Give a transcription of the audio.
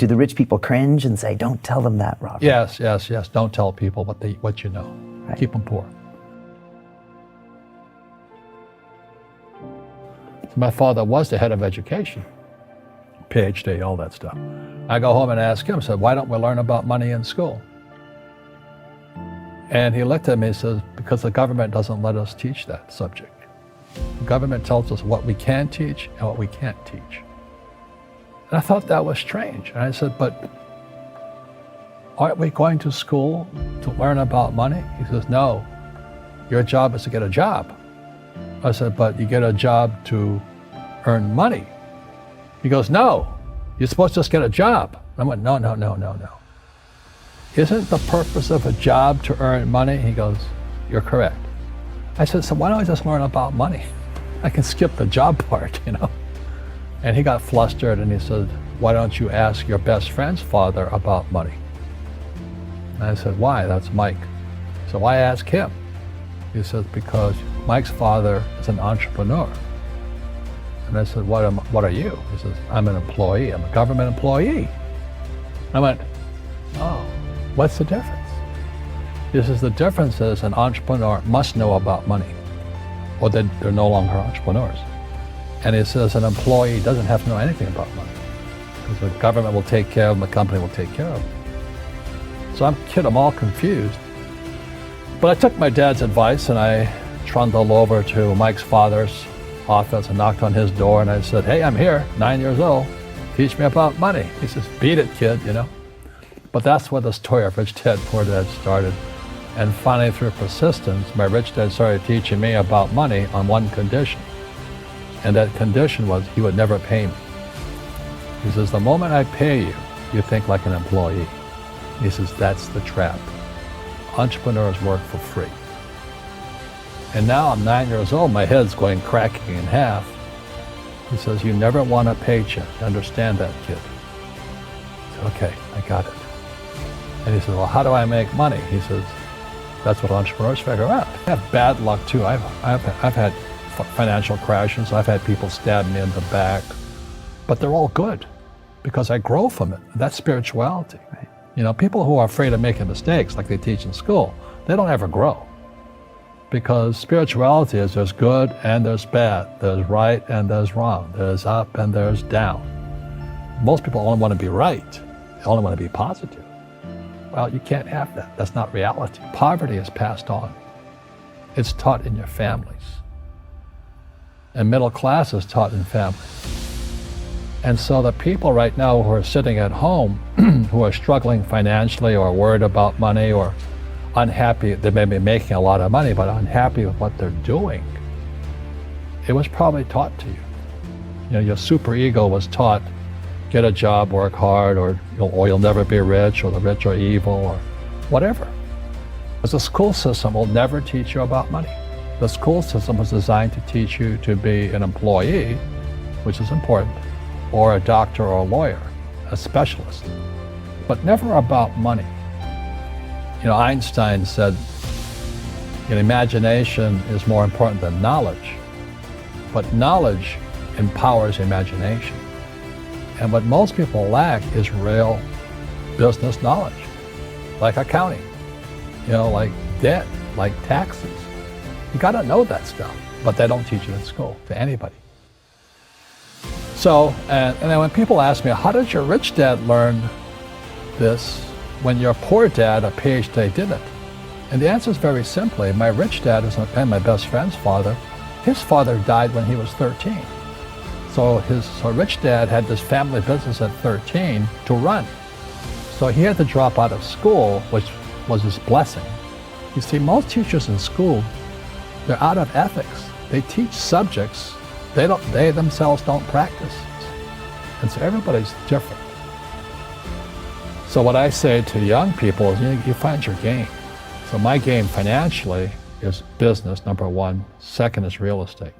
do the rich people cringe and say, don't tell them that, Robert? Yes. Don't tell people what you know. Right. Keep them poor. So my father was the head of education, PhD, all that stuff. I go home and ask him, said, why don't we learn about money in school? And he looked at me and says, because the government doesn't let us teach that subject. The government tells us what we can teach and what we can't teach. And I thought that was strange. And I said, but aren't we going to school to learn about money? He says, no, your job is to get a job. I said, but you get a job to earn money. He goes, no, you're supposed to just get a job. I went, no. Isn't the purpose of a job to earn money? He goes, you're correct. I said, so why don't I just learn about money? I can skip the job part, you know? And he got flustered and he said, why don't you ask your best friend's father about money? And I said, why? That's Mike. So why ask him? He says, because Mike's father is an entrepreneur. And I said, what are you? He says, I'm an employee. I'm a government employee. I went, oh, what's the difference? He says, the difference is an entrepreneur must know about money, or they're no longer entrepreneurs. And he says an employee doesn't have to know anything about money, because the government will take care of them, the company will take care of them. So I'm all confused. But I took my dad's advice and I trundled over to Mike's father's office and knocked on his door and I said, hey, I'm here, 9 years old, teach me about money. He says, beat it, kid, you know. But that's where the story of Rich Dad, Poor Dad started. And finally, through persistence, my rich dad started teaching me about money on one condition. And that condition was he would never pay me. He says, the moment I pay you, you think like an employee. He says, that's the trap. Entrepreneurs work for free. And now I'm 9 years old, my head's going cracking in half. He says, you never want a paycheck. Understand that, kid? I said, okay, I got it. And he says, well, how do I make money? He says, that's what entrepreneurs figure out. I have bad luck too. I've had financial crashes. I've had people stab me in the back, but they're all good because I grow from it. That's spirituality. Right? You know, people who are afraid of making mistakes, like they teach in school, they don't ever grow. Because spirituality is there's good and there's bad, there's right and there's wrong, there's up and there's down. Most people only want to be right. They only want to be positive. Well, you can't have that. That's not reality. Poverty is passed on. It's taught in your families. And middle class is taught in families. And so the people right now who are sitting at home, who are struggling financially or worried about money or unhappy, they may be making a lot of money, but unhappy with what they're doing, it was probably taught to you. You know, your super ego was taught, get a job, work hard, or you'll never be rich, or the rich are evil, or whatever. Because the school system will never teach you about money. The school system was designed to teach you to be an employee, which is important, or a doctor or a lawyer, a specialist, but never about money. You know, Einstein said, imagination is more important than knowledge, but knowledge empowers imagination. And what most people lack is real business knowledge, like accounting, like debt, like taxes. You gotta know that stuff, but they don't teach it in school to anybody. So, and then when people ask me, how did your rich dad learn this when your poor dad, a PhD, didn't? And the answer is very simply, my rich dad and my best friend's father, his father died when he was 13. So rich dad had this family business at 13 to run. So he had to drop out of school, which was his blessing. You see, most teachers in school, they're out of ethics. They teach subjects they themselves don't practice. And so everybody's different. So what I say to young people is, you find your game. So my game financially is business, number one. Second is real estate.